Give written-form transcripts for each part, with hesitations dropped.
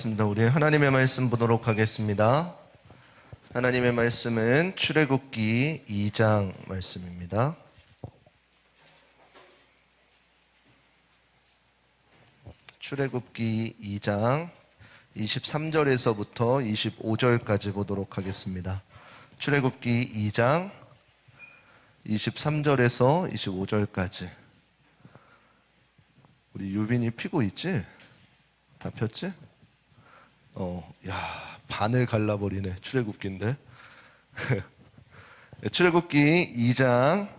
반갑습니다. 우리 하나님의 말씀 보도록 하겠습니다. 하나님의 말씀은 출애굽기 2장 말씀입니다. 출애굽기 2장 23절에서부터 25절까지 보도록 하겠습니다. 출애굽기 2장 23절에서 25절까지. 우리 유빈이 피고 있지? 다 폈지? 야, 반을 갈라버리네. 출애굽기인데. 출애굽기 2장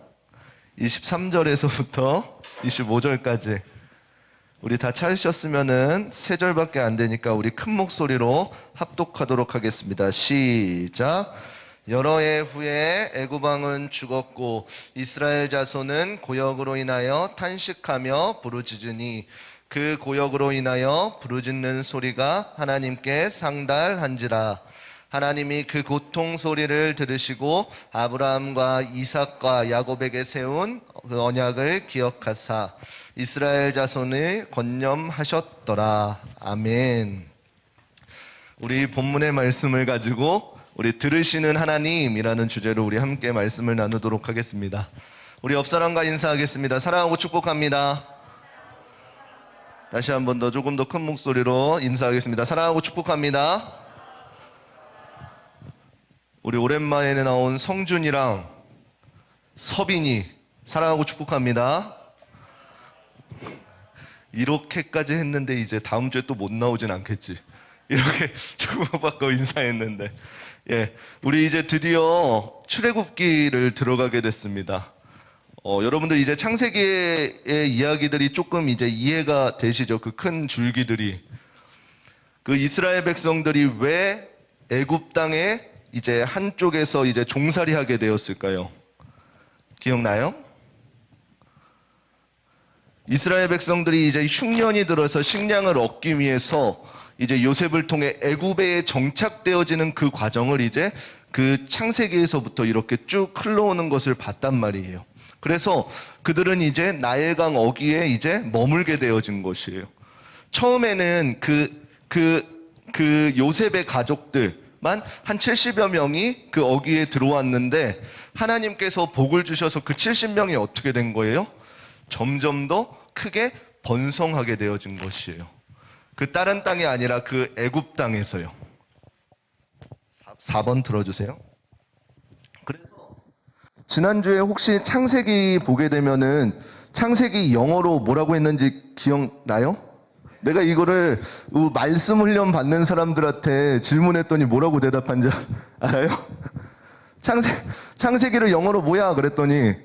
23절에서부터 25절까지. 우리 다 찾으셨으면은 3절밖에 안 되니까 우리 큰 목소리로 합독하도록 하겠습니다. 시작. 여러 해 후에 애굽 왕은 죽었고 이스라엘 자손은 고역으로 인하여 탄식하며 부르짖으니 그 고역으로 인하여 부르짖는 소리가 하나님께 상달한지라. 하나님이 그 고통 소리를 들으시고 아브라함과 이삭과 야곱에게 세운 그 언약을 기억하사 이스라엘 자손을 건념하셨더라. 아멘. 우리 본문의 말씀을 가지고 우리 들으시는 하나님이라는 주제로 우리 함께 말씀을 나누도록 하겠습니다. 우리 옆사람과 인사하겠습니다. 사랑하고 축복합니다. 다시 한 번 더 조금 더 큰 목소리로 인사하겠습니다. 사랑하고 축복합니다. 우리 오랜만에 나온 성준이랑 서빈이 사랑하고 축복합니다. 이렇게까지 했는데 이제 다음 주에 또 못 나오진 않겠지. 이렇게 주고받고 인사했는데, 예, 우리 이제 드디어 출애굽기를 들어가게 됐습니다. 여러분들 이제 창세기의 이야기들이 조금 이제 이해가 되시죠? 그 큰 줄기들이. 그 이스라엘 백성들이 왜 애굽 땅에 이제 한쪽에서 이제 종살이하게 되었을까요? 기억나요? 이스라엘 백성들이 이제 흉년이 들어서 식량을 얻기 위해서 이제 요셉을 통해 애굽에 정착되어지는 그 과정을 이제 그 창세기에서부터 이렇게 쭉 흘러오는 것을 봤단 말이에요. 그래서 그들은 이제 나일강 어귀에 이제 머물게 되어진 것이에요. 처음에는 그 요셉의 가족들만 한 70여 명이 그 어귀에 들어왔는데 하나님께서 복을 주셔서 그 70명이 어떻게 된 거예요? 점점 더 크게 번성하게 되어진 것이에요. 그 다른 땅이 아니라 그 애굽 땅에서요. 4번 들어주세요. 그래서 지난주에 혹시 창세기 보게 되면은 창세기 영어로 뭐라고 했는지 기억나요? 내가 이거를 말씀 훈련 받는 사람들한테 질문했더니 뭐라고 대답한지 알아요? 창세기를 영어로 뭐야? 그랬더니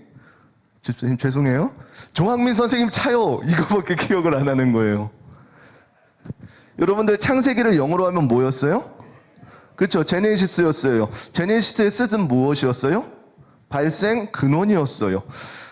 집사님 죄송해요. 조학민 선생님 차요. 이거밖에 기억을 안 하는 거예요. 여러분들 창세기를 영어로 하면 뭐였어요? 그렇죠. 제네시스였어요. 제네시스의 뜻은 무엇이었어요? 발생 근원이었어요.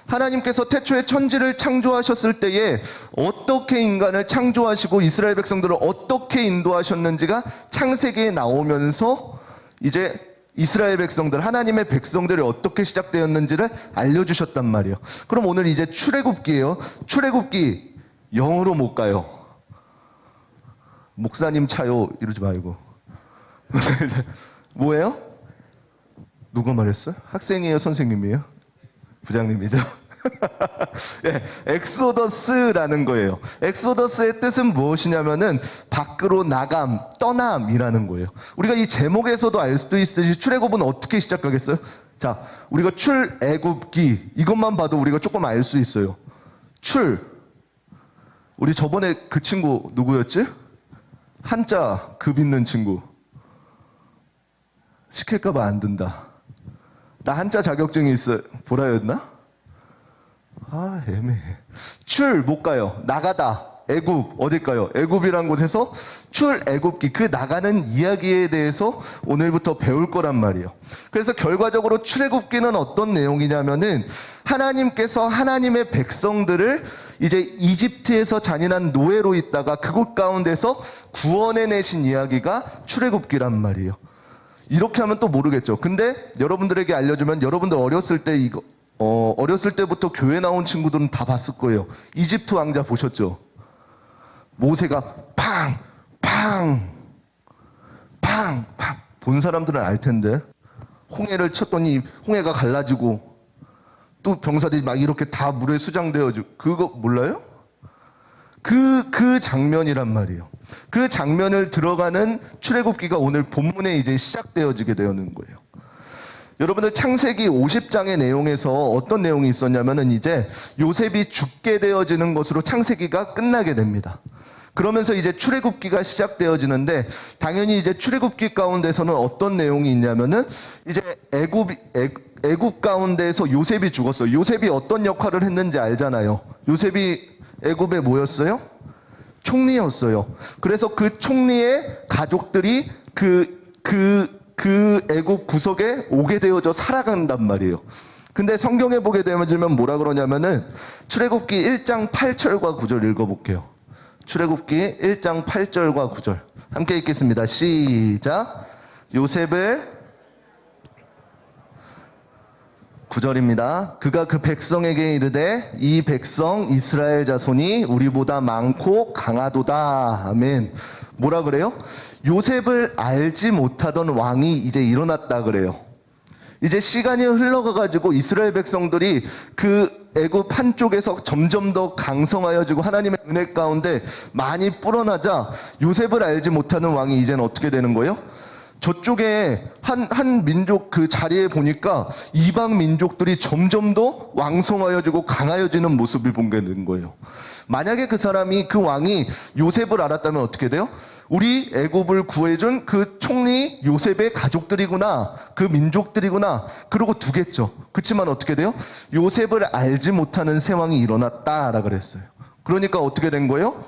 하나님께서 태초에 천지를 창조하셨을 때에 어떻게 인간을 창조하시고 이스라엘 백성들을 어떻게 인도하셨는지가 창세기에 나오면서 이제 이스라엘 백성들, 하나님의 백성들이 어떻게 시작되었는지를 알려주셨단 말이에요. 그럼 오늘 이제 출애굽기예요. 출애굽기 영어로 못 가요. 목사님 차요 이러지 말고. 뭐예요? 누가 말했어요? 학생이에요? 선생님이에요? 부장님이죠? 예, 엑소더스라는 거예요. 엑소더스의 뜻은 무엇이냐면은 밖으로 나감, 떠남이라는 거예요. 우리가 이 제목에서도 알 수도 있듯이 출애굽은 어떻게 시작하겠어요? 자, 우리가 출애굽기 이것만 봐도 우리가 조금 알 수 있어요. 우리 저번에 그 친구 누구였지? 한자 급 있는 친구. 시킬까봐 안 된다. 나 한자 자격증이 있어요. 보라였나? 아, 애매해. 못 가요. 나가다. 애굽 어딜까요? 애굽이란 곳에서 출애굽기 그 나가는 이야기에 대해서 오늘부터 배울 거란 말이에요. 그래서 결과적으로 출애굽기는 어떤 내용이냐면은 하나님께서 하나님의 백성들을 이제 이집트에서 잔인한 노예로 있다가 그곳 가운데서 구원해내신 이야기가 출애굽기란 말이에요. 이렇게 하면 또 모르겠죠. 근데 여러분들에게 알려주면 여러분들 어렸을 때부터 교회 나온 친구들은 다 봤을 거예요. 이집트 왕자 보셨죠? 모세가 팡 팡! 팡! 본 사람들은 알 텐데. 홍해를 쳤더니 홍해가 갈라지고 또 병사들이 막 이렇게 다 물에 수장되어지고 그거 몰라요? 그 장면이란 말이에요. 그 장면을 들어가는 출애굽기가 오늘 본문에 이제 시작되어지게 되는 거예요. 여러분들 창세기 50장의 내용에서 어떤 내용이 있었냐면은 이제 요셉이 죽게 되어지는 것으로 창세기가 끝나게 됩니다. 그러면서 이제 출애굽기가 시작되어지는데 당연히 이제 출애굽기 가운데서는 어떤 내용이 있냐면은 이제 애굽 가운데에서 요셉이 죽었어요. 요셉이 어떤 역할을 했는지 알잖아요. 요셉이 애굽에 뭐였어요? 총리였어요. 그래서 그 총리의 가족들이 그 애굽 구석에 오게 되어져 살아간단 말이에요. 근데 성경에 보게 되면 뭐라 그러냐면은 출애굽기 1장 8절과 9절 읽어볼게요. 출애굽기 1장 8절과 9절 함께 읽겠습니다. 시작. 요셉을 9절입니다. 그가 그 백성에게 이르되 이 백성 이스라엘 자손이 우리보다 많고 강하도다. 아멘. 뭐라 그래요? 요셉을 알지 못하던 왕이 이제 일어났다 그래요. 이제 시간이 흘러가가지고 이스라엘 백성들이 그 애굽 한쪽에서 점점 더 강성하여지고 하나님의 은혜 가운데 많이 불어나자 요셉을 알지 못하는 왕이 이제는 어떻게 되는 거예요? 저쪽에 한 민족 그 자리에 보니까 이방 민족들이 점점 더 왕성하여지고 강하여지는 모습을 보게 된 거예요. 만약에 그 사람이 그 왕이 요셉을 알았다면 어떻게 돼요? 우리 애굽을 구해준 그 총리 요셉의 가족들이구나, 그 민족들이구나, 그러고 두겠죠. 그렇지만 어떻게 돼요? 요셉을 알지 못하는 세왕이 일어났다라 그랬어요. 그러니까 어떻게 된 거예요?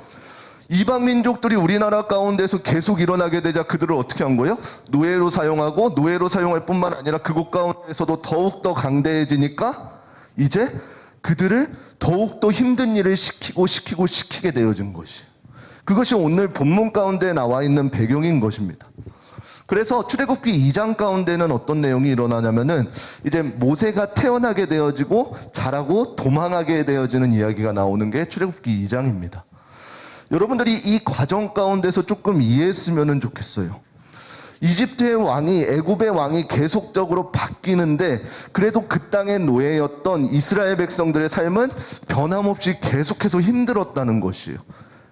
이방 민족들이 우리나라 가운데서 계속 일어나게 되자 그들을 어떻게 한 거예요? 노예로 사용하고 노예로 사용할 뿐만 아니라 그곳 가운데서도 더욱더 강대해지니까 이제 그들을 더욱더 힘든 일을 시키게 되어진 것이. 그것이 오늘 본문 가운데 나와 있는 배경인 것입니다. 그래서 출애굽기 2장 가운데는 어떤 내용이 일어나냐면은 이제 모세가 태어나게 되어지고 자라고 도망하게 되어지는 이야기가 나오는 게 출애굽기 2장입니다. 여러분들이 이 과정 가운데서 조금 이해했으면 좋겠어요. 이집트의 왕이 애굽의 왕이 계속적으로 바뀌는데 그래도 그 땅의 노예였던 이스라엘 백성들의 삶은 변함없이 계속해서 힘들었다는 것이에요.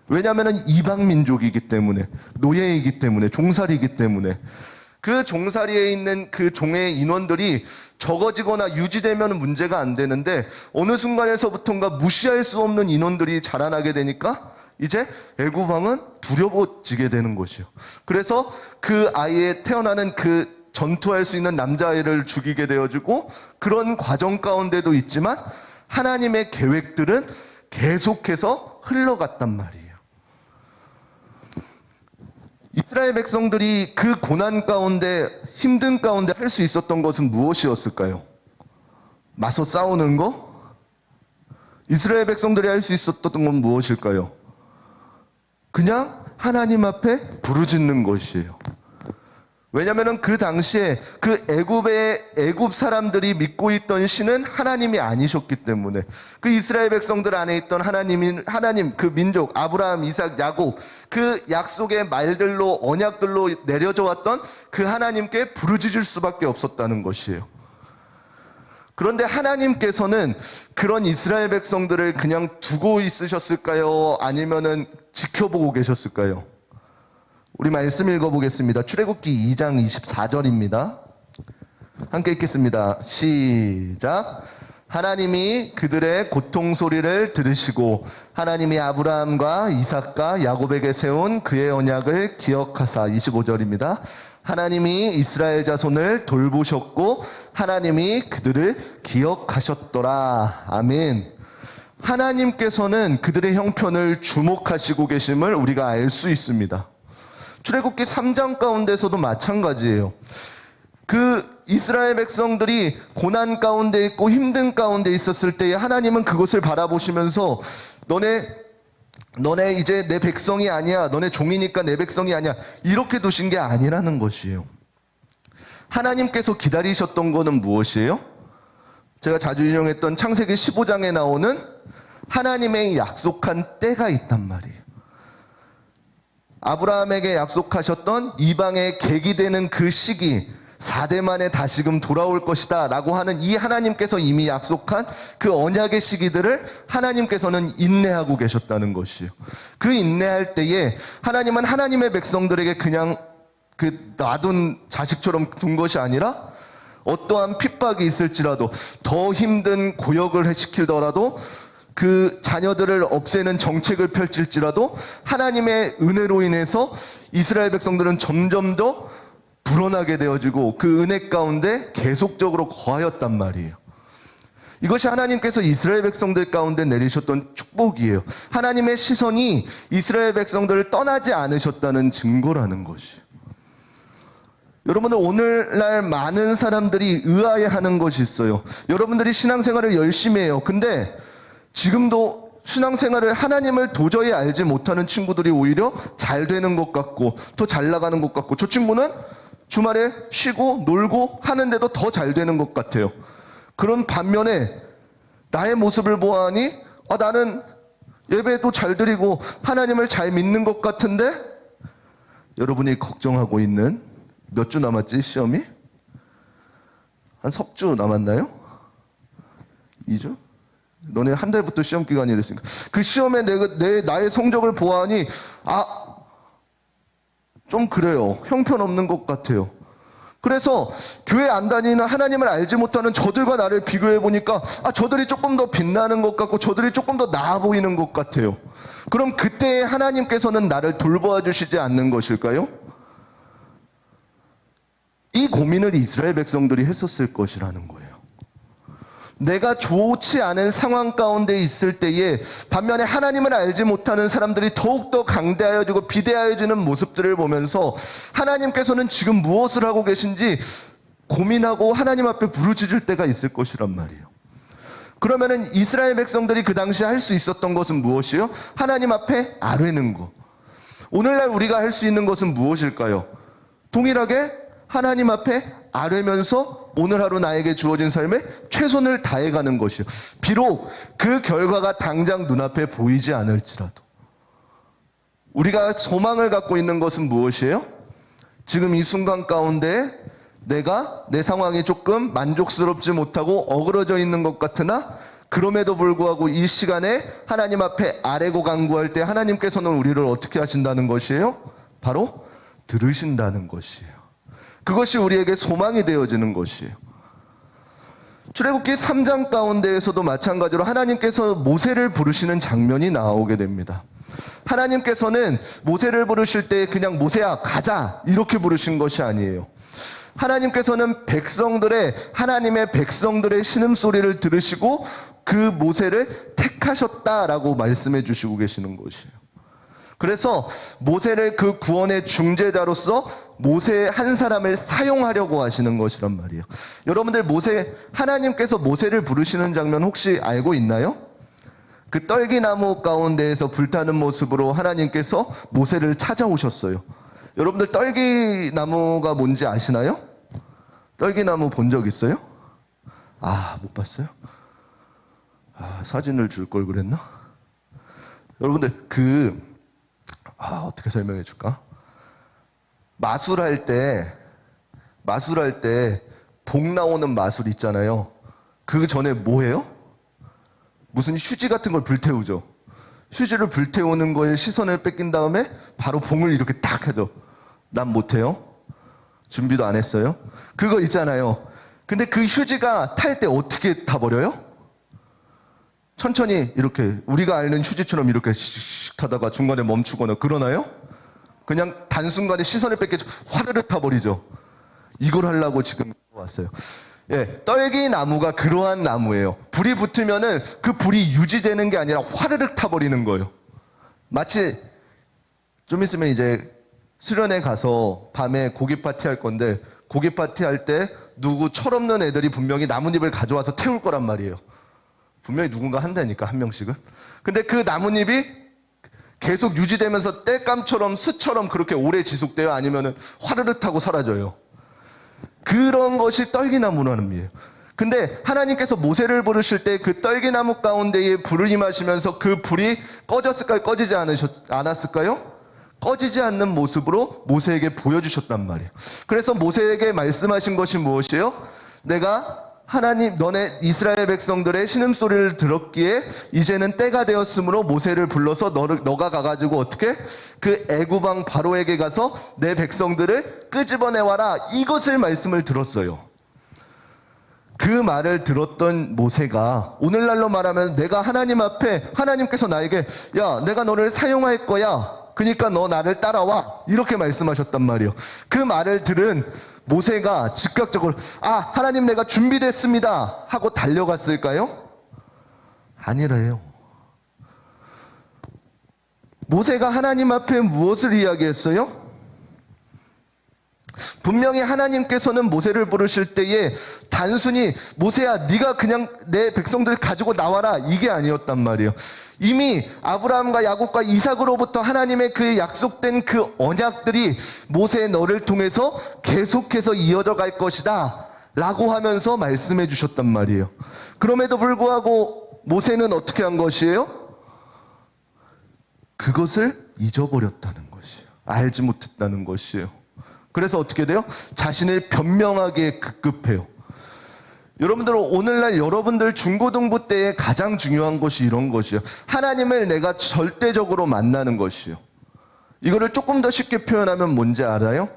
왜냐하면 이방 민족이기 때문에, 노예이기 때문에, 종살이기 때문에 그 종살이에 있는 그 종의 인원들이 적어지거나 유지되면 문제가 안 되는데 어느 순간에서부터인가 무시할 수 없는 인원들이 자라나게 되니까 이제 애굽 왕은 두려워지게 되는 것이요. 그래서 그 아이에 태어나는 그 전투할 수 있는 남자아이를 죽이게 되어지고 그런 과정 가운데도 있지만 하나님의 계획들은 계속해서 흘러갔단 말이에요. 이스라엘 백성들이 그 고난 가운데, 힘든 가운데 할 수 있었던 것은 무엇이었을까요? 맞서 싸우는 거? 이스라엘 백성들이 할 수 있었던 건 무엇일까요? 그냥 하나님 앞에 부르짖는 것이에요. 왜냐하면 그 당시에 그 애굽 사람들이 믿고 있던 신은 하나님이 아니셨기 때문에 그 이스라엘 백성들 안에 있던 하나님 그 민족 아브라함, 이삭, 야곱 그 약속의 말들로 언약들로 내려져 왔던 그 하나님께 부르짖을 수밖에 없었다는 것이에요. 그런데 하나님께서는 그런 이스라엘 백성들을 그냥 두고 있으셨을까요? 아니면은 지켜보고 계셨을까요? 우리 말씀 읽어보겠습니다. 출애굽기 2장 24절입니다. 함께 읽겠습니다. 시작. 하나님이 그들의 고통 소리를 들으시고 하나님이 아브라함과 이삭과 야곱에게 세운 그의 언약을 기억하사 25절입니다. 하나님이 이스라엘 자손을 돌보셨고 하나님이 그들을 기억하셨더라. 아멘. 하나님께서는 그들의 형편을 주목하시고 계심을 우리가 알 수 있습니다. 출애굽기 3장 가운데서도 마찬가지예요. 그 이스라엘 백성들이 고난 가운데 있고 힘든 가운데 있었을 때에 하나님은 그것을 바라보시면서 너네 이제 내 백성이 아니야. 너네 종이니까 내 백성이 아니야. 이렇게 두신 게 아니라는 것이에요. 하나님께서 기다리셨던 거는 무엇이에요? 제가 자주 인용했던 창세기 15장에 나오는 하나님의 약속한 때가 있단 말이에요. 아브라함에게 약속하셨던 이방의 객이 되는 그 시기, 4대 만에 다시금 돌아올 것이다 라고 하는 이 하나님께서 이미 약속한 그 언약의 시기들을 하나님께서는 인내하고 계셨다는 것이에요. 그 인내할 때에 하나님은 하나님의 백성들에게 그냥 놔둔 자식처럼 둔 것이 아니라 어떠한 핍박이 있을지라도 더 힘든 고역을 시키더라도 그 자녀들을 없애는 정책을 펼칠지라도 하나님의 은혜로 인해서 이스라엘 백성들은 점점 더 불어나게 되어지고 그 은혜 가운데 계속적으로 거하였단 말이에요. 이것이 하나님께서 이스라엘 백성들 가운데 내리셨던 축복이에요. 하나님의 시선이 이스라엘 백성들을 떠나지 않으셨다는 증거라는 것이에요. 여러분들, 오늘날 많은 사람들이 의아해하는 것이 있어요. 여러분들이 신앙생활을 열심히 해요. 근데 지금도 신앙생활을 하나님을 도저히 알지 못하는 친구들이 오히려 잘 되는 것 같고 더 잘 나가는 것 같고, 저 친구는 주말에 쉬고 놀고 하는데도 더 잘 되는 것 같아요. 그런 반면에 나의 모습을 보아하니 나는 예배도 잘 드리고 하나님을 잘 믿는 것 같은데, 여러분이 걱정하고 있는 몇 주 남았지? 시험이? 한 석 주 남았나요? 2주? 너네 한 달부터 시험 기간이 이랬으니까 그 시험에 나의 성적을 보아하니 좀 그래요. 형편없는 것 같아요. 그래서 교회 안 다니는 하나님을 알지 못하는 저들과 나를 비교해 보니까 저들이 조금 더 빛나는 것 같고 저들이 조금 더 나아 보이는 것 같아요. 그럼 그때 하나님께서는 나를 돌보아 주시지 않는 것일까요? 이 고민을 이스라엘 백성들이 했었을 것이라는 거예요. 내가 좋지 않은 상황 가운데 있을 때에 반면에 하나님을 알지 못하는 사람들이 더욱더 강대하여지고 비대하여지는 모습들을 보면서 하나님께서는 지금 무엇을 하고 계신지 고민하고 하나님 앞에 부르짖을 때가 있을 것이란 말이에요. 그러면은 이스라엘 백성들이 그 당시에 할 수 있었던 것은 무엇이요? 하나님 앞에 아뢰는 것. 오늘날 우리가 할 수 있는 것은 무엇일까요? 동일하게 하나님 앞에 아뢰면서 오늘 하루 나에게 주어진 삶에 최선을 다해가는 것이요. 비록 그 결과가 당장 눈앞에 보이지 않을지라도 우리가 소망을 갖고 있는 것은 무엇이에요? 지금 이 순간 가운데 내가 내 상황이 조금 만족스럽지 못하고 어그러져 있는 것 같으나 그럼에도 불구하고 이 시간에 하나님 앞에 아뢰고 간구할 때 하나님께서는 우리를 어떻게 하신다는 것이에요? 바로 들으신다는 것이에요. 그것이 우리에게 소망이 되어지는 것이에요. 출애굽기 3장 가운데에서도 마찬가지로 하나님께서 모세를 부르시는 장면이 나오게 됩니다. 하나님께서는 모세를 부르실 때 그냥 모세야 가자 이렇게 부르신 것이 아니에요. 하나님께서는 하나님의 백성들의 신음소리를 들으시고 그 모세를 택하셨다라고 말씀해 주시고 계시는 것이에요. 그래서 모세를 그 구원의 중재자로서 모세 한 사람을 사용하려고 하시는 것이란 말이에요. 여러분들, 하나님께서 모세를 부르시는 장면 혹시 알고 있나요? 그 떨기나무 가운데에서 불타는 모습으로 하나님께서 모세를 찾아오셨어요. 여러분들, 떨기나무가 뭔지 아시나요? 떨기나무 본 적 있어요? 못 봤어요? 사진을 줄 걸 그랬나? 여러분들, 어떻게 설명해 줄까? 마술할 때 복 나오는 마술 있잖아요. 그 전에 뭐 해요? 무슨 휴지 같은 걸 불태우죠. 휴지를 불태우는 거에 시선을 뺏긴 다음에 바로 봉을 이렇게 딱 하죠. 난 못해요. 준비도 안 했어요. 그거 있잖아요. 근데 그 휴지가 탈 때 어떻게 타버려요? 천천히 이렇게 우리가 알는 휴지처럼 이렇게 씩 타다가 중간에 멈추거나 그러나요? 그냥 단순간에 시선을 뺏겨 화르르 타버리죠. 이걸 하려고 지금 왔어요. 떨기나무가 그러한 나무예요. 불이 붙으면은 그 불이 유지되는 게 아니라 화르르 타버리는 거예요. 마치 좀 있으면 이제 수련회 가서 밤에 고기 파티 할 건데 고기 파티 할 때 누구 철없는 애들이 분명히 나뭇잎을 가져와서 태울 거란 말이에요. 분명히 누군가 한다니까, 한 명씩은. 근데 그 나뭇잎이 계속 유지되면서 땔감처럼 수처럼 그렇게 오래 지속돼요? 아니면 화르르 타고 사라져요? 그런 것이 떨기나무라는 의미예요. 근데 하나님께서 모세를 부르실 때 그 떨기나무 가운데에 불을 임하시면서 그 불이 꺼졌을까요? 꺼지지 않았을까요? 꺼지지 않는 모습으로 모세에게 보여주셨단 말이에요. 그래서 모세에게 말씀하신 것이 무엇이에요? 내가 하나님 너네 이스라엘 백성들의 신음소리를 들었기에 이제는 때가 되었으므로 모세를 불러서 너가 가가지고 어떻게 그 애굽 왕 바로에게 가서 내 백성들을 끄집어내와라, 이것을 말씀을 들었어요. 그 말을 들었던 모세가 오늘날로 말하면 내가 하나님 앞에 하나님께서 나에게 야 내가 너를 사용할 거야, 그러니까 너 나를 따라와, 이렇게 말씀하셨단 말이에요. 그 말을 들은 모세가 즉각적으로 하나님 내가 준비됐습니다 하고 달려갔을까요? 아니래요. 모세가 하나님 앞에 무엇을 이야기했어요? 분명히 하나님께서는 모세를 부르실 때에 단순히 모세야 네가 그냥 내 백성들을 가지고 나와라, 이게 아니었단 말이에요. 이미 아브라함과 야곱과 이삭으로부터 하나님의 그 약속된 그 언약들이 모세 너를 통해서 계속해서 이어져 갈 것이다 라고 하면서 말씀해 주셨단 말이에요. 그럼에도 불구하고 모세는 어떻게 한 것이에요? 그것을 잊어버렸다는 것이에요. 알지 못했다는 것이에요. 그래서 어떻게 돼요? 자신을 변명하기에 급급해요. 여러분들 오늘날 여러분들 중고등부 때에 가장 중요한 것이 이런 것이에요. 하나님을 내가 절대적으로 만나는 것이에요. 이거를 조금 더 쉽게 표현하면 뭔지 알아요?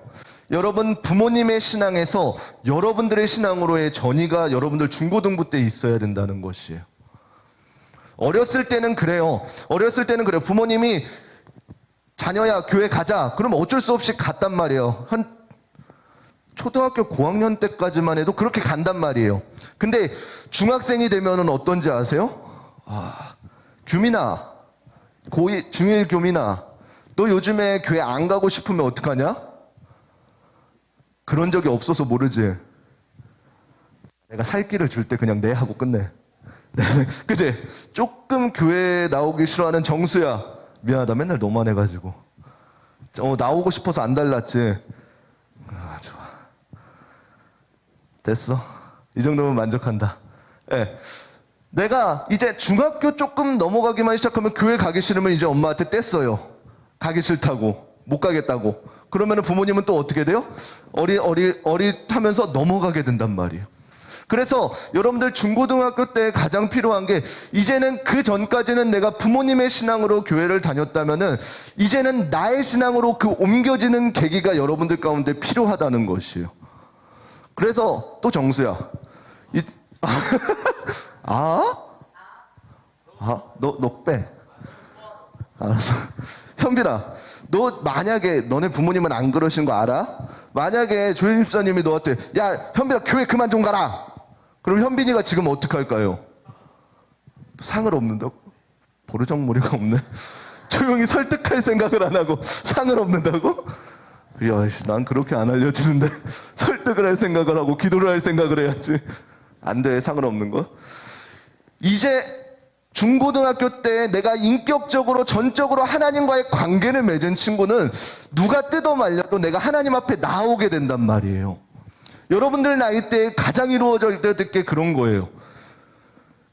여러분 부모님의 신앙에서 여러분들의 신앙으로의 전이가 여러분들 중고등부 때 있어야 된다는 것이에요. 어렸을 때는 그래요. 부모님이 자녀야 교회 가자 그럼 어쩔 수 없이 갔단 말이에요. 한 초등학교 고학년 때까지만 해도 그렇게 간단 말이에요. 근데 중학생이 되면은 어떤지 아세요? 규민아, 고1, 중1 교민아, 너 요즘에 교회 안 가고 싶으면 어떡하냐? 그런 적이 없어서 모르지. 내가 살 길을 줄 때 그냥 네 하고 끝내. 그치? 조금 교회 나오기 싫어하는 정수야, 미안하다 맨날 너만 해가지고 나오고 싶어서 안 달랐지. 좋아, 됐어, 이 정도면 만족한다. 내가 이제 중학교 조금 넘어가기만 시작하면 교회 가기 싫으면 이제 엄마한테 뗐어요. 가기 싫다고, 못 가겠다고. 그러면 부모님은 또 어떻게 돼요? 어릿하면서 넘어가게 된단 말이에요. 그래서 여러분들 중고등학교 때 가장 필요한 게, 이제는 그 전까지는 내가 부모님의 신앙으로 교회를 다녔다면은 이제는 나의 신앙으로 그 옮겨지는 계기가 여러분들 가운데 필요하다는 것이에요. 그래서 또 정수야, 너 빼. 알았어. 현빈아, 너 만약에 너네 부모님은 안 그러신 거 알아? 만약에 조현 집사님이 너한테 야 현빈아 교회 그만 좀 가라, 그럼 현빈이가 지금 어떡할까요? 상을 얻는다고? 버르장머리가 없네. 조용히 설득할 생각을 안 하고 상을 얻는다고? 야, 난 그렇게 안 알려지는데 설득을 할 생각을 하고 기도를 할 생각을 해야지. 안 돼, 상을 얻는 거. 이제 중고등학교 때 내가 인격적으로 전적으로 하나님과의 관계를 맺은 친구는 누가 뜯어 말려도 내가 하나님 앞에 나오게 된단 말이에요. 여러분들 나이 때 가장 이루어질 게 그런 거예요.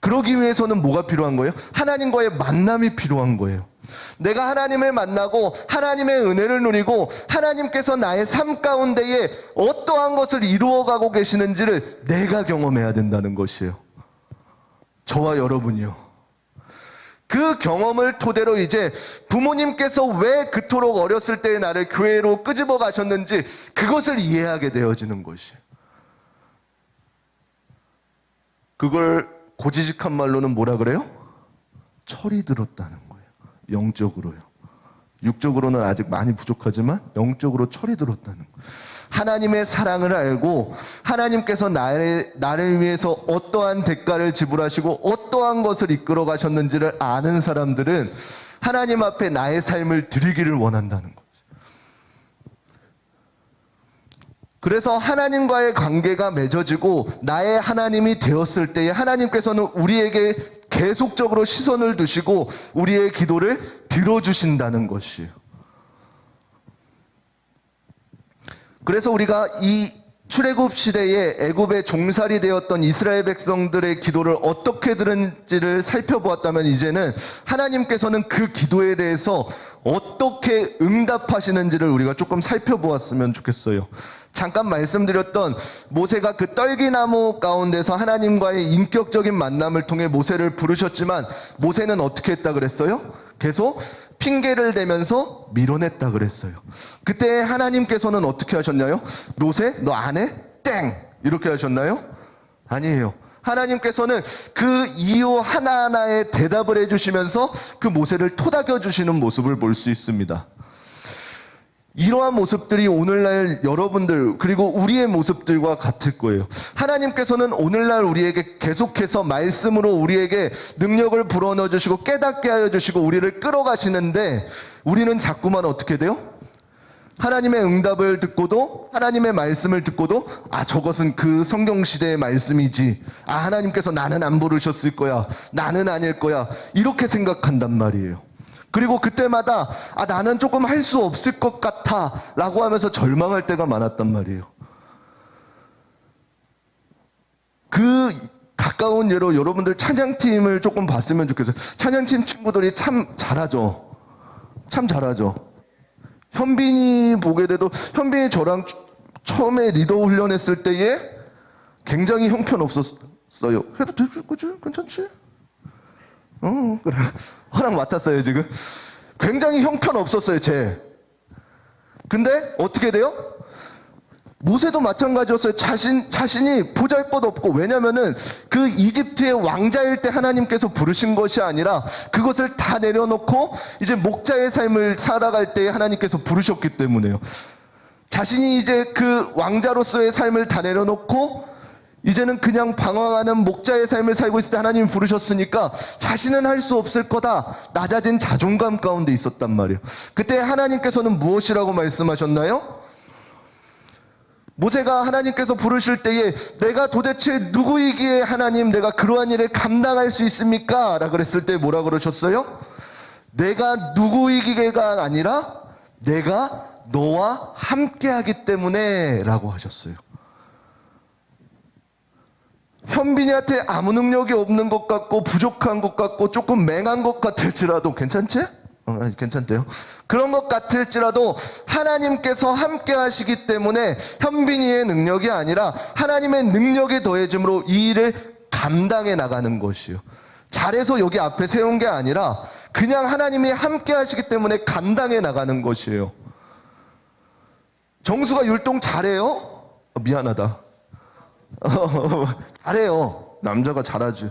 그러기 위해서는 뭐가 필요한 거예요? 하나님과의 만남이 필요한 거예요. 내가 하나님을 만나고 하나님의 은혜를 누리고 하나님께서 나의 삶 가운데에 어떠한 것을 이루어가고 계시는지를 내가 경험해야 된다는 것이에요. 저와 여러분이요. 그 경험을 토대로 이제 부모님께서 왜 그토록 어렸을 때의 나를 교회로 끄집어 가셨는지 그것을 이해하게 되어지는 것이에요. 그걸 고지식한 말로는 뭐라 그래요? 철이 들었다는 거예요. 영적으로요. 육적으로는 아직 많이 부족하지만 영적으로 철이 들었다는 거예요. 하나님의 사랑을 알고 하나님께서 나를 위해서 어떠한 대가를 지불하시고 어떠한 것을 이끌어 가셨는지를 아는 사람들은 하나님 앞에 나의 삶을 드리기를 원한다는 거죠. 그래서 하나님과의 관계가 맺어지고 나의 하나님이 되었을 때에 하나님께서는 우리에게 계속적으로 시선을 두시고 우리의 기도를 들어주신다는 것이에요. 그래서 우리가 이 출애굽 시대에 애굽에 종살이 되었던 이스라엘 백성들의 기도를 어떻게 들은지를 살펴보았다면, 이제는 하나님께서는 그 기도에 대해서 어떻게 응답하시는지를 우리가 조금 살펴보았으면 좋겠어요. 잠깐 말씀드렸던 모세가 그 떨기나무 가운데서 하나님과의 인격적인 만남을 통해 모세를 부르셨지만, 모세는 어떻게 했다 그랬어요? 계속 핑계를 대면서 밀어냈다 그랬어요. 그때 하나님께서는 어떻게 하셨나요? 모세, 너 안 해? 땡! 이렇게 하셨나요? 아니에요. 하나님께서는 그 이유 하나하나에 대답을 해주시면서 그 모세를 토닥여 주시는 모습을 볼 수 있습니다. 이러한 모습들이 오늘날 여러분들 그리고 우리의 모습들과 같을 거예요. 하나님께서는 오늘날 우리에게 계속해서 말씀으로 우리에게 능력을 불어넣어 주시고 깨닫게 하여 주시고 우리를 끌어가시는데, 우리는 자꾸만 어떻게 돼요? 하나님의 응답을 듣고도, 하나님의 말씀을 듣고도, 저것은 그 성경시대의 말씀이지, 하나님께서 나는 안 부르셨을 거야, 나는 아닐 거야, 이렇게 생각한단 말이에요. 그리고 그때마다 나는 조금 할 수 없을 것 같아 라고 하면서 절망할 때가 많았단 말이에요. 그 가까운 예로 여러분들 찬양팀을 조금 봤으면 좋겠어요. 찬양팀 친구들이 참 잘하죠. 참 잘하죠. 현빈이 보게 돼도, 현빈이 저랑 처음에 리더 훈련했을 때에 굉장히 형편없었어요. 해도 될 거지? 괜찮지? 그래. 허락 맡았어요, 지금. 굉장히 형편없었어요, 쟤. 근데 어떻게 돼요? 모세도 마찬가지였어요. 자신이 보잘것없고, 왜냐면은 그 이집트의 왕자일 때 하나님께서 부르신 것이 아니라 그것을 다 내려놓고 이제 목자의 삶을 살아갈 때 하나님께서 부르셨기 때문에요. 자신이 이제 그 왕자로서의 삶을 다 내려놓고 이제는 그냥 방황하는 목자의 삶을 살고 있을 때 하나님이 부르셨으니까 자신은 할 수 없을 거다, 낮아진 자존감 가운데 있었단 말이에요. 그때 하나님께서는 무엇이라고 말씀하셨나요? 모세가 하나님께서 부르실 때에 내가 도대체 누구이기에 하나님 내가 그러한 일을 감당할 수 있습니까? 라고 그랬을 때 뭐라 그러셨어요? 내가 누구이기가 아니라 내가 너와 함께하기 때문에 라고 하셨어요. 현빈이한테 아무 능력이 없는 것 같고 부족한 것 같고 조금 맹한 것 같을지라도, 괜찮지? 괜찮대요. 그런 것 같을지라도 하나님께서 함께 하시기 때문에 현빈이의 능력이 아니라 하나님의 능력이 더해짐으로 이 일을 감당해 나가는 것이요. 잘해서 여기 앞에 세운 게 아니라 그냥 하나님이 함께 하시기 때문에 감당해 나가는 것이에요. 정수가 율동 잘해요? 미안하다. 잘해요. 남자가 잘하지.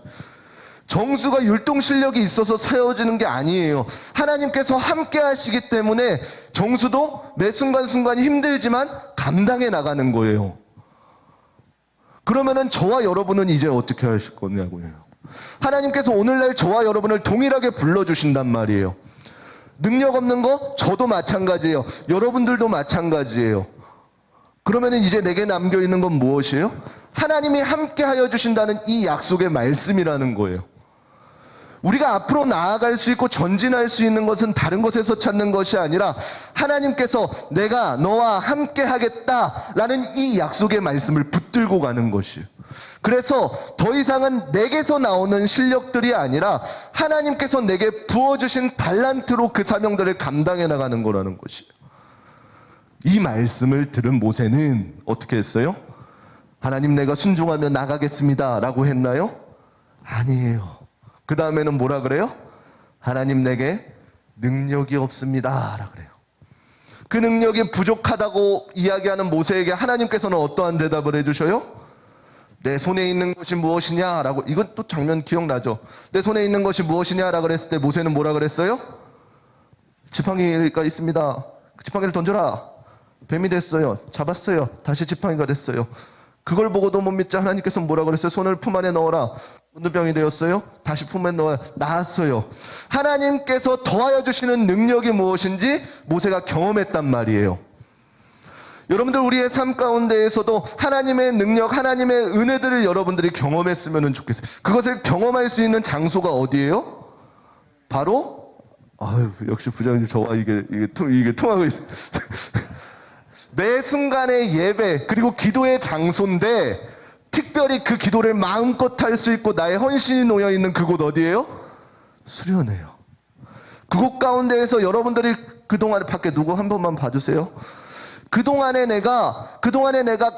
정수가 율동 실력이 있어서 세워지는 게 아니에요. 하나님께서 함께 하시기 때문에 정수도 매 순간순간이 힘들지만 감당해 나가는 거예요. 그러면은 저와 여러분은 이제 어떻게 하실 거냐고요. 하나님께서 오늘날 저와 여러분을 동일하게 불러주신단 말이에요. 능력 없는 거 저도 마찬가지예요. 여러분들도 마찬가지예요. 그러면은 이제 내게 남겨있는 건 무엇이에요? 하나님이 함께 하여 주신다는 이 약속의 말씀이라는 거예요. 우리가 앞으로 나아갈 수 있고 전진할 수 있는 것은 다른 것에서 찾는 것이 아니라 하나님께서 내가 너와 함께 하겠다라는 이 약속의 말씀을 붙들고 가는 것이에요. 그래서 더 이상은 내게서 나오는 실력들이 아니라 하나님께서 내게 부어주신 달란트로 그 사명들을 감당해 나가는 거라는 것이에요. 이 말씀을 들은 모세는 어떻게 했어요? 하나님 내가 순종하며 나가겠습니다 라고 했나요? 아니에요. 그 다음에는 뭐라 그래요? 하나님 내게 능력이 없습니다 라 그래요. 그 능력이 부족하다고 이야기하는 모세에게 하나님께서는 어떠한 대답을 해주셔요? 내 손에 있는 것이 무엇이냐 라고. 이건 또 장면 기억나죠? 내 손에 있는 것이 무엇이냐 라고 그랬을 때 모세는 뭐라 그랬어요? 지팡이가 있습니다. 그 지팡이를 던져라. 뱀이 됐어요. 잡았어요. 다시 지팡이가 됐어요. 그걸 보고도 못 믿자 하나님께서 뭐라 그랬어요? 손을 품 안에 넣어라. 문둥병이 되었어요. 다시 품 안에 넣어야 나았어요. 하나님께서 더하여 주시는 능력이 무엇인지 모세가 경험했단 말이에요. 여러분들 우리의 삶 가운데에서도 하나님의 능력, 하나님의 은혜들을 여러분들이 경험했으면 좋겠어요. 그것을 경험할 수 있는 장소가 어디예요? 바로 역시 부장님 저와 이게 통하고 있어요. 매 순간의 예배 그리고 기도의 장소인데 특별히 그 기도를 마음껏 할 수 있고 나의 헌신이 놓여있는 그곳 어디예요? 수련회요. 그곳 가운데에서 여러분들이 그동안 밖에 누구 한 번만 봐주세요. 그동안에 내가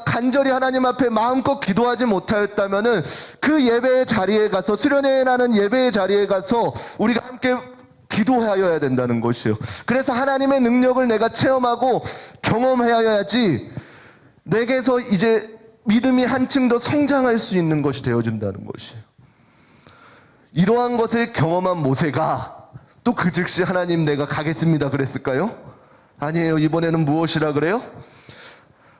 간절히 하나님 앞에 마음껏 기도하지 못하였다면은 그 예배의 자리에 가서, 수련회라는 예배의 자리에 가서 우리가 함께 기도하여야 된다는 것이에요. 그래서 하나님의 능력을 내가 체험하고 경험하여야지 내게서 이제 믿음이 한층 더 성장할 수 있는 것이 되어준다는 것이에요. 이러한 것을 경험한 모세가 또 그 즉시 하나님 내가 가겠습니다 그랬을까요? 아니에요. 이번에는 무엇이라 그래요?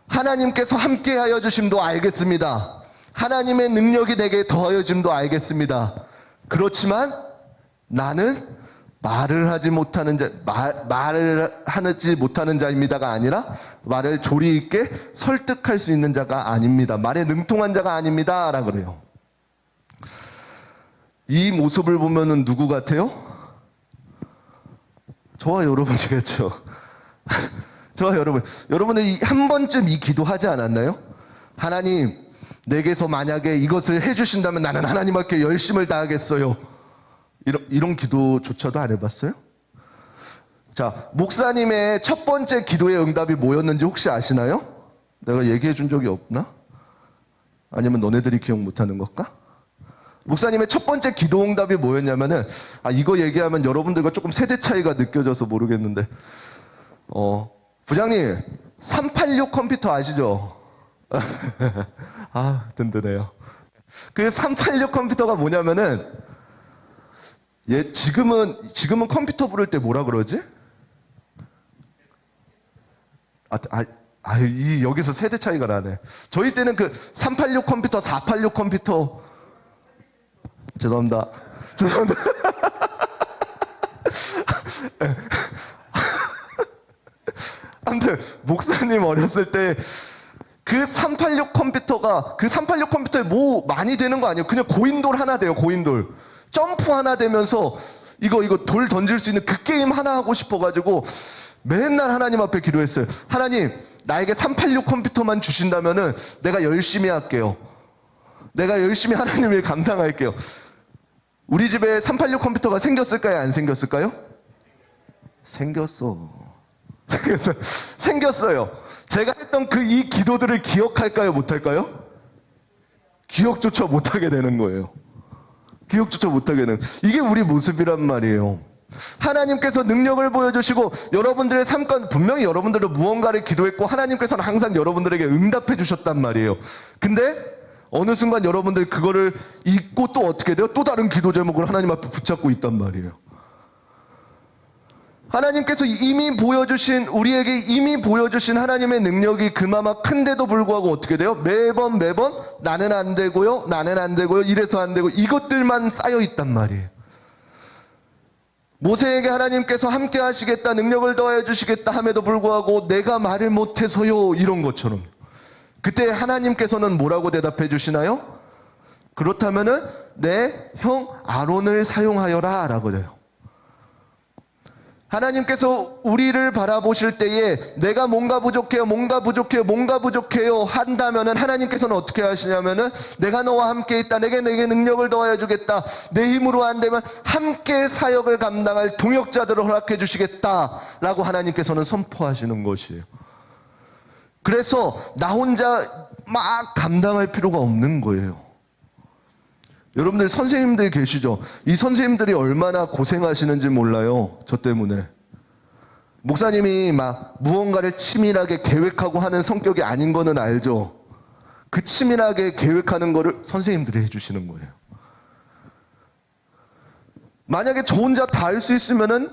하나님께서 함께하여 주심도 알겠습니다. 하나님의 능력이 내게 더하여 줌도 알겠습니다. 그렇지만 나는 말을 하지 못하는 자입니다가 아니라 말을 조리 있게 설득할 수 있는 자가 아닙니다. 말에 능통한 자가 아닙니다. 라 그래요. 이 모습을 보면은 누구 같아요? 저와 여러분이겠죠. 저와 여러분들 한 번쯤 이 기도하지 않았나요? 하나님, 내게서 만약에 이것을 해주신다면 나는 하나님 앞에 열심을 다하겠어요. 이런 기도조차도 안 해봤어요? 자, 목사님의 첫 번째 기도의 응답이 뭐였는지 혹시 아시나요? 내가 얘기해 준 적이 없나? 아니면 너네들이 기억 못하는 걸까? 목사님의 첫 번째 기도 응답이 뭐였냐면은, 이거 얘기하면 여러분들과 조금 세대 차이가 느껴져서 모르겠는데, 부장님, 386 컴퓨터 아시죠? 든든해요. 그 386 컴퓨터가 뭐냐면은, 지금은 컴퓨터 부를 때 뭐라 그러지? 여기서 세대 차이가 나네. 저희 때는 그 386 컴퓨터, 486 컴퓨터, 죄송합니다. 아무튼 목사님 어렸을 때 그 386 컴퓨터에 뭐 많이 되는 거 아니에요? 그냥 고인돌 하나 돼요. 고인돌 점프 하나 되면서 이거 돌 던질 수 있는 그 게임 하나 하고 싶어가지고 맨날 하나님 앞에 기도했어요. 하나님, 나에게 386 컴퓨터만 주신다면은 내가 열심히 할게요. 내가 열심히 하나님 일 감당할게요. 우리 집에 386 컴퓨터가 생겼을까요? 안 생겼을까요? 생겼어요. 제가 했던 이 기도들을 기억할까요? 못할까요? 기억조차 못하게 되는 거예요. 이게 우리 모습이란 말이에요. 하나님께서 능력을 보여주시고 여러분들의 삶 가운데 분명히 여러분들도 무언가를 기도했고 하나님께서는 항상 여러분들에게 응답해 주셨단 말이에요. 근데 어느 순간 여러분들 그거를 잊고 또 어떻게 돼요? 또 다른 기도 제목을 하나님 앞에 붙잡고 있단 말이에요. 하나님께서 우리에게 이미 보여주신 하나님의 능력이 그나마 큰데도 불구하고 어떻게 돼요? 매번 나는 안 되고요, 이래서 안 되고 이것들만 쌓여 있단 말이에요. 모세에게 하나님께서 함께 하시겠다, 능력을 더해 주시겠다 함에도 불구하고 내가 말을 못해서요, 이런 것처럼. 그때 하나님께서는 뭐라고 대답해 주시나요? 그렇다면은 내 형 아론을 사용하여라 라고 해요. 하나님께서 우리를 바라보실 때에 내가 뭔가 부족해요 한다면은 하나님께서는 어떻게 하시냐면은 내가 너와 함께 있다, 내게 능력을 더하여 주겠다, 내 힘으로 안 되면 함께 사역을 감당할 동역자들을 허락해 주시겠다 라고 하나님께서는 선포하시는 것이에요. 그래서 나 혼자 막 감당할 필요가 없는 거예요. 여러분들 선생님들 계시죠? 이 선생님들이 얼마나 고생하시는지 몰라요. 저 때문에. 목사님이 막 무언가를 치밀하게 계획하고 하는 성격이 아닌 거는 알죠? 그 치밀하게 계획하는 거를 선생님들이 해주시는 거예요. 만약에 저 혼자 다 할 수 있으면은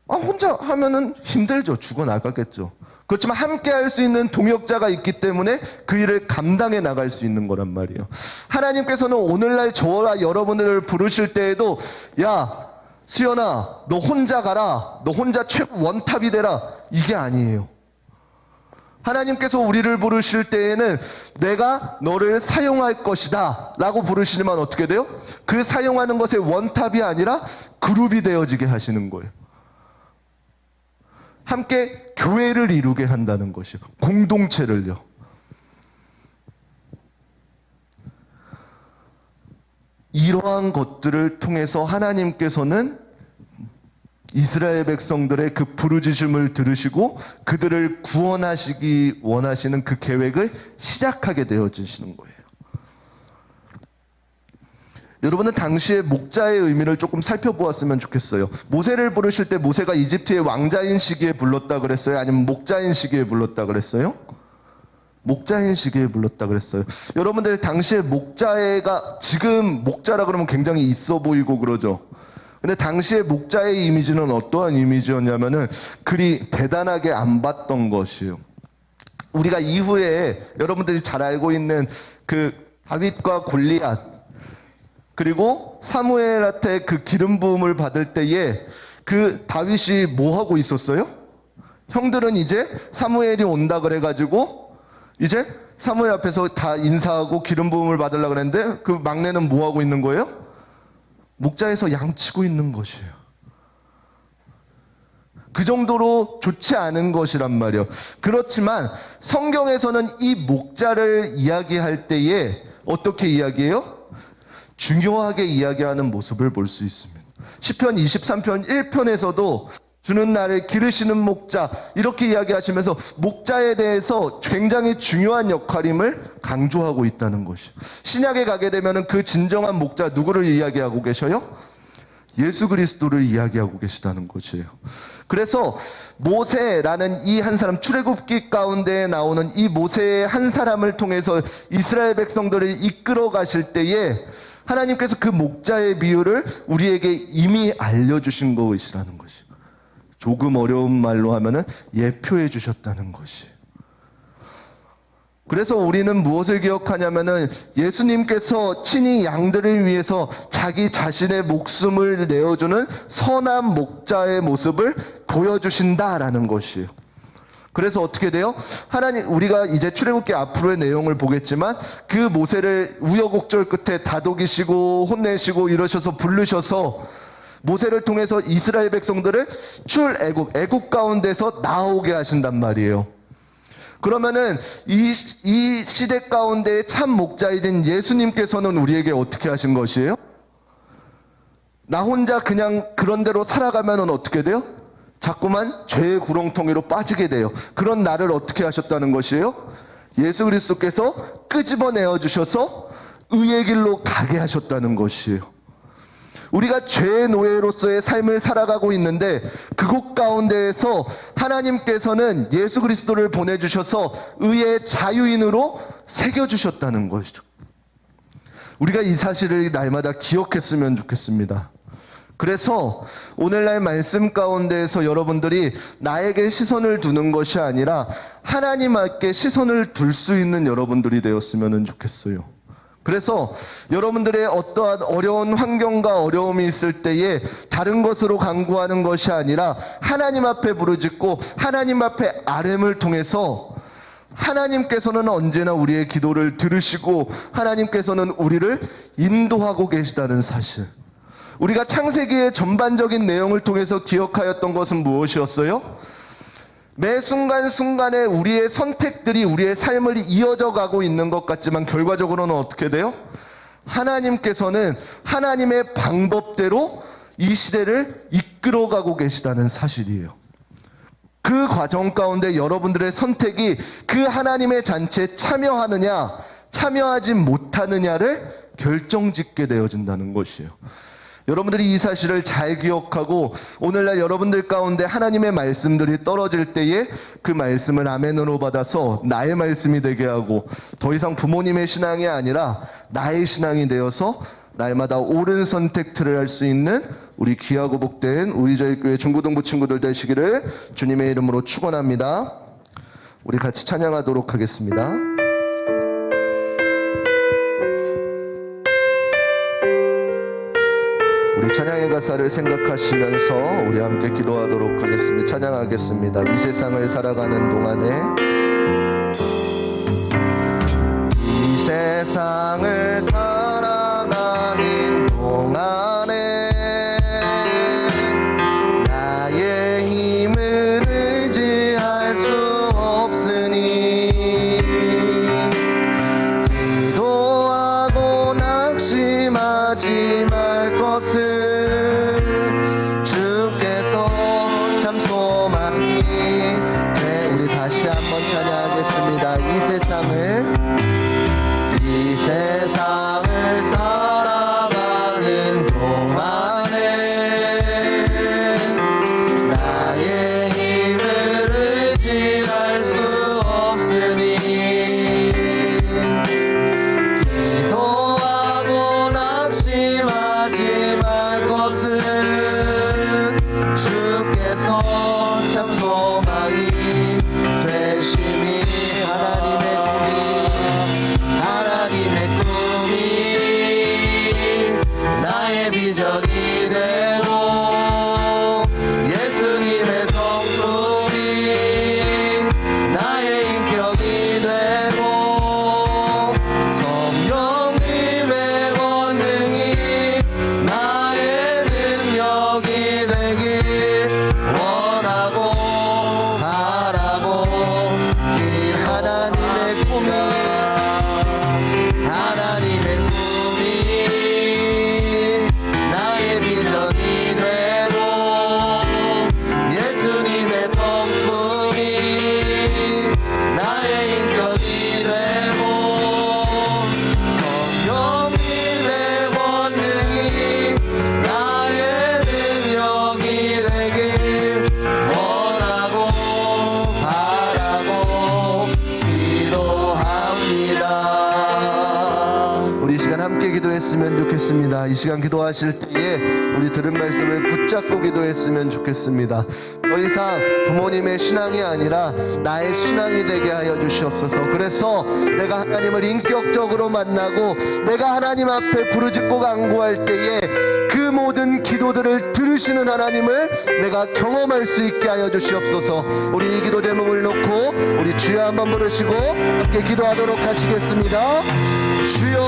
혼자 하면은 힘들죠. 죽어나가겠죠. 그렇지만 함께 할 수 있는 동역자가 있기 때문에 그 일을 감당해 나갈 수 있는 거란 말이에요. 하나님께서는 오늘날 저와 여러분을 부르실 때에도 야 수연아, 너 혼자 가라, 너 혼자 최고 원탑이 되라, 이게 아니에요. 하나님께서 우리를 부르실 때에는 내가 너를 사용할 것이다 라고 부르시면 어떻게 돼요? 그 사용하는 것의 원탑이 아니라 그룹이 되어지게 하시는 거예요. 함께 교회를 이루게 한다는 것이요. 공동체를요. 이러한 것들을 통해서 하나님께서는 이스라엘 백성들의 그 부르짖음을 들으시고 그들을 구원하시기 원하시는 그 계획을 시작하게 되어지시는 거예요. 여러분은 당시의 목자의 의미를 조금 살펴보았으면 좋겠어요. 모세를 부르실 때 모세가 이집트의 왕자인 시기에 불렀다 그랬어요? 아니면 목자인 시기에 불렀다 그랬어요? 목자인 시기에 불렀다 그랬어요. 여러분들 당시에 목자가, 지금 목자라 그러면 굉장히 있어 보이고 그러죠. 근데 당시에 목자의 이미지는 어떠한 이미지였냐면은 그리 대단하게 안 봤던 것이에요. 우리가 이후에 여러분들이 잘 알고 있는 그 다윗과 골리앗, 그리고 사무엘한테 그 기름 부음을 받을 때에 그 다윗이 뭐 하고 있었어요? 형들은 이제 사무엘이 온다 그래가지고 이제 사무엘 앞에서 다 인사하고 기름 부음을 받으려고 그랬는데 그 막내는 뭐 하고 있는 거예요? 목자에서 양치고 있는 것이에요. 그 정도로 좋지 않은 것이란 말이에요. 그렇지만 성경에서는 이 목자를 이야기할 때에 어떻게 이야기해요? 중요하게 이야기하는 모습을 볼 수 있습니다. 시편 23편 1편에서도 주는 나를 기르시는 목자, 이렇게 이야기하시면서 목자에 대해서 굉장히 중요한 역할임을 강조하고 있다는 것이에요. 신약에 가게 되면 그 진정한 목자 누구를 이야기하고 계셔요? 예수 그리스도를 이야기하고 계시다는 것이에요. 그래서 모세라는 이 한 사람, 출애굽기 가운데 나오는 이 모세의 한 사람을 통해서 이스라엘 백성들을 이끌어 가실 때에 하나님께서 그 목자의 비유를 우리에게 이미 알려주신 것이라는 것이에요. 조금 어려운 말로 하면은 예표해 주셨다는 것이에요. 그래서 우리는 무엇을 기억하냐면은 예수님께서 친히 양들을 위해서 자기 자신의 목숨을 내어주는 선한 목자의 모습을 보여주신다라는 것이에요. 그래서 어떻게 돼요? 하나님, 우리가 이제 출애굽기 앞으로의 내용을 보겠지만 그 모세를 우여곡절 끝에 다독이시고 혼내시고 이러셔서 부르셔서 모세를 통해서 이스라엘 백성들을 애국 가운데서 나오게 하신단 말이에요. 그러면은 이 시대 가운데 참 목자이신 예수님께서는 우리에게 어떻게 하신 것이에요? 나 혼자 그냥 그런 대로 살아가면은 어떻게 돼요? 자꾸만 죄의 구렁텅이로 빠지게 돼요. 그런 나를 어떻게 하셨다는 것이에요? 예수 그리스도께서 끄집어내어 주셔서 의의 길로 가게 하셨다는 것이에요. 우리가 죄의 노예로서의 삶을 살아가고 있는데 그곳 가운데에서 하나님께서는 예수 그리스도를 보내주셔서 의의 자유인으로 새겨주셨다는 것이죠. 우리가 이 사실을 날마다 기억했으면 좋겠습니다. 그래서 오늘날 말씀 가운데에서 여러분들이 나에게 시선을 두는 것이 아니라 하나님께 시선을 둘 수 있는 여러분들이 되었으면 좋겠어요. 그래서 여러분들의 어떠한 어려운 환경과 어려움이 있을 때에 다른 것으로 간구하는 것이 아니라 하나님 앞에 부르짖고 하나님 앞에 아뢰음을 통해서 하나님께서는 언제나 우리의 기도를 들으시고 하나님께서는 우리를 인도하고 계시다는 사실, 우리가 창세기의 전반적인 내용을 통해서 기억하였던 것은 무엇이었어요? 매 순간순간에 우리의 선택들이 우리의 삶을 이어져 가고 있는 것 같지만 결과적으로는 어떻게 돼요? 하나님께서는 하나님의 방법대로 이 시대를 이끌어가고 계시다는 사실이에요. 그 과정 가운데 여러분들의 선택이 그 하나님의 잔치에 참여하느냐 참여하지 못하느냐를 결정짓게 되어진다는 것이에요. 여러분들이 이 사실을 잘 기억하고 오늘날 여러분들 가운데 하나님의 말씀들이 떨어질 때에 그 말씀을 아멘으로 받아서 나의 말씀이 되게 하고 더 이상 부모님의 신앙이 아니라 나의 신앙이 되어서 날마다 옳은 선택들을 할 수 있는 우리 귀하고 복된 우리저희교회 중고등부 친구들 되시기를 주님의 이름으로 축원합니다. 우리 같이 찬양하도록 하겠습니다. 우리 찬양의 가사를 생각하시면서 우리 함께 기도하도록 하겠습니다. 찬양하겠습니다. 이 세상을 살아가는 동안에, 이 세상을 살아가는 동안에 나의 힘을 다시 한번 찬양하겠습니다. 이 세상을 살아가는 동안에 나의 힘을 의지할 수 없으니 기도하고 낙심하지 말 것은 주께서 참 소망이 되심이 하나님의 꿈이 나의 비전이 되고 예수님의 성품이 나의 인격이 되고 성령님의 권능이 나의 능력이 되길 원하고 바라고 이 하나님의 꿈이 나의 비전이 되고 예수님의 성품이 나의 인격이 되고 성령님의 권능이 나의 능력이 되길 원하고 바라고 기도합니다. 우리 이 시간 함께 기도했으면 좋겠습니다. 이 시간 기도하실 때에 우리 들은 말씀을 붙잡고 기도했으면 좋겠습니다. 더 이상 부모님의 신앙이 아니라 나의 신앙이 되게 하여 주시옵소서. 그래서 내가 하나님을 인격적으로 만나고 내가 하나님 앞에 부르짖고 간구할 때에 그 모든 기도들을 들으시는 하나님을 내가 경험할 수 있게 하여 주시옵소서. 우리 이 기도 제목을 놓고 우리 주여 한번 부르시고 함께 기도하도록 하시겠습니다. 주여,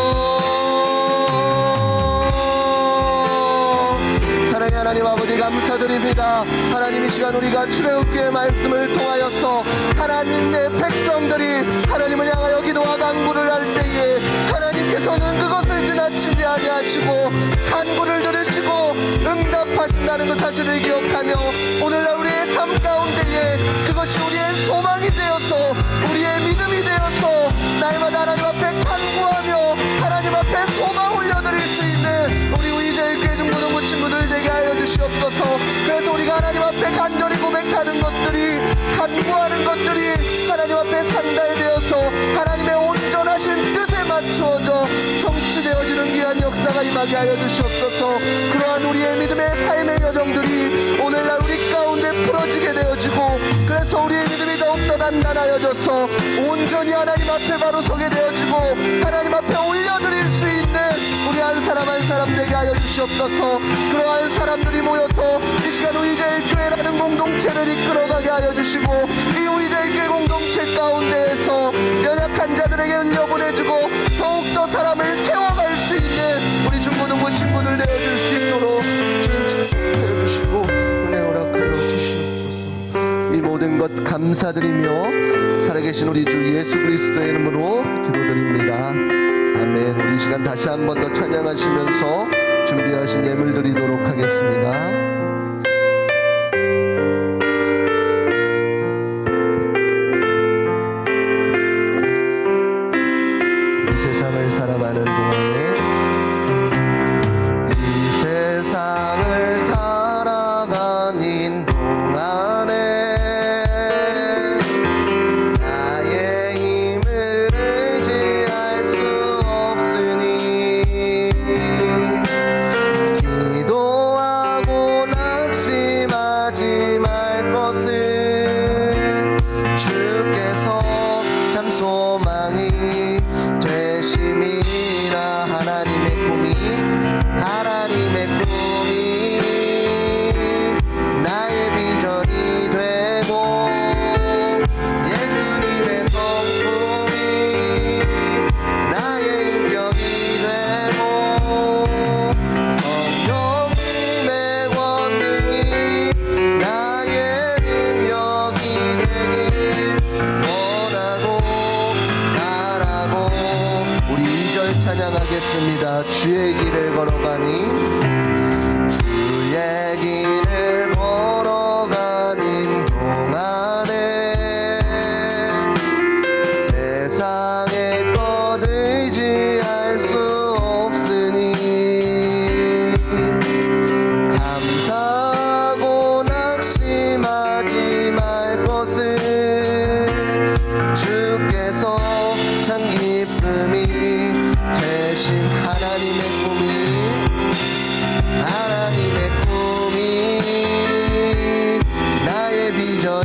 사랑의 하나님 아버지 감사드립니다. 하나님 이 시간 우리가 출애굽기의 말씀을 통하여서 하나님의 백성들이 하나님을 향하여 기도와 간구를 할 때에 하나님께서는 그것을 지나치지 아니하시고 간구를 들으시고 응답하신다는 그 사실을 기억하며 오늘날 우리의 삶 가운데에 그것이 우리의 소망이 되어서 우리의 믿음이 되어서 날마다 하나님 앞에 간구하며 하나님 앞에 소망 올려드릴 수 있는 우리 의제일교회 중고등부 친구들 되게 하여 주시옵소서. 그래서 우리가 하나님 앞에 간절히 고백하는 것들이 간구하는 것들이 하나님 앞에 산다에 되어서 하나님의 온전하신 뜻에 맞추어져 성취되어지는 귀한 역사가 임하게 하여 주시옵소서. 그러한 우리의 믿음의 삶의 여정들이 오늘날 우리 가운데 풀어지게 되어지고 그래서 우리의 믿음이 더욱더 단단하여져서 온전히 하나님 앞에 바로 서게 되어지고 하나님 앞에 올려드릴 수 있는 우리 한 사람 한 사람 되게 하여 주시옵소서. 그러한 사람들이 모여서 이 시간 우리제일교회라는 공동체를 이끌어가게 하여 주시고 이 우리제일교회 공동체 가운데에서 연약한 자들에게 흘려보내주고 더욱더 사람을 세워갈 수 있는 우리 중고등부 친구들 되어줄 수 있도록 주님 주시고 은혜 허락하여 주시옵소서. 이 모든 것 감사드리며 살아계신 우리 주 예수 그리스도의 이름으로 기도드립니다. 아멘. 우리 이 시간 다시 한 번 더 찬양하시면서 준비하신 예물 드리도록 하겠습니다. 이 세상을 살아가는 동안에 이 세상을 살아가는 동안에 나의 힘을 의지할 수 없으니 기도하고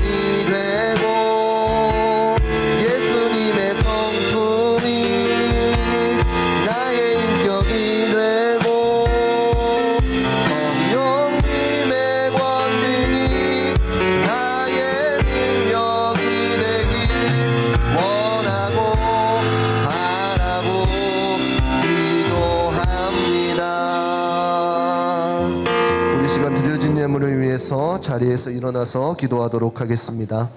인권이 되고 예수님의 성품이 나의 인격이 되고 성령님의 권능이 나의 능력이 되길 원하고 바라고 기도합니다. 우리 시간 드려진 예물을 위해서 자리에서 일어나서 기도하도록 하겠습니다.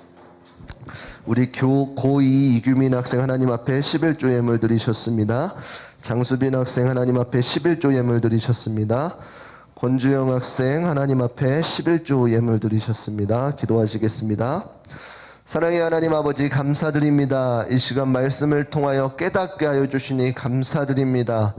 우리 고2 이규민 학생 하나님 앞에 11조 예물 드리셨습니다. 장수빈 학생 하나님 앞에 11조 예물 드리셨습니다. 권주영 학생 하나님 앞에 11조 예물 드리셨습니다. 기도하시겠습니다. 사랑의 하나님 아버지 감사드립니다. 이 시간 말씀을 통하여 깨닫게 하여 주시니 감사드립니다.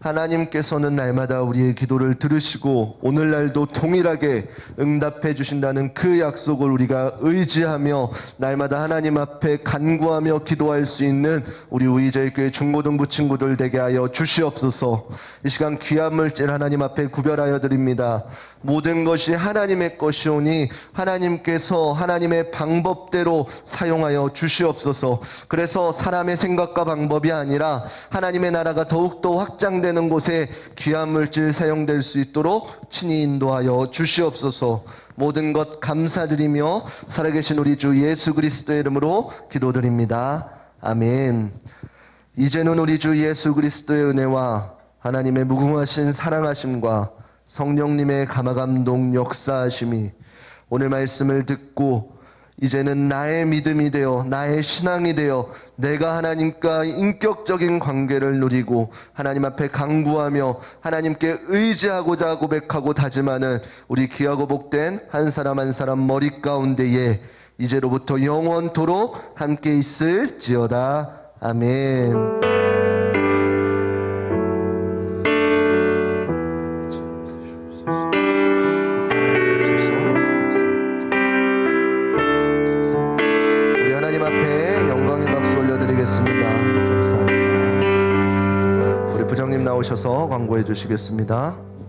하나님께서는 날마다 우리의 기도를 들으시고 오늘날도 동일하게 응답해 주신다는 그 약속을 우리가 의지하며 날마다 하나님 앞에 간구하며 기도할 수 있는 우리 우이제일교회 중고등부 친구들 되게 하여 주시옵소서. 이 시간 귀한 물질 하나님 앞에 구별하여 드립니다. 모든 것이 하나님의 것이오니 하나님께서 하나님의 방법대로 사용하여 주시옵소서. 그래서 사람의 생각과 방법이 아니라 하나님의 나라가 더욱더 확장되는 곳에 귀한 물질 사용될 수 있도록 친히 인도하여 주시옵소서. 모든 것 감사드리며 살아계신 우리 주 예수 그리스도의 이름으로 기도드립니다. 아멘. 이제는 우리 주 예수 그리스도의 은혜와 하나님의 무궁하신 사랑하심과 성령님의 감화감동 역사하심이 오늘 말씀을 듣고 이제는 나의 믿음이 되어 나의 신앙이 되어 내가 하나님과 인격적인 관계를 누리고 하나님 앞에 간구하며 하나님께 의지하고자 고백하고 다짐하는 우리 귀하고 복된 한 사람 한 사람 머리 가운데에 이제로부터 영원토록 함께 있을지어다. 아멘. 감사합니다. 우리 부장님 나오셔서 광고해 주시겠습니다.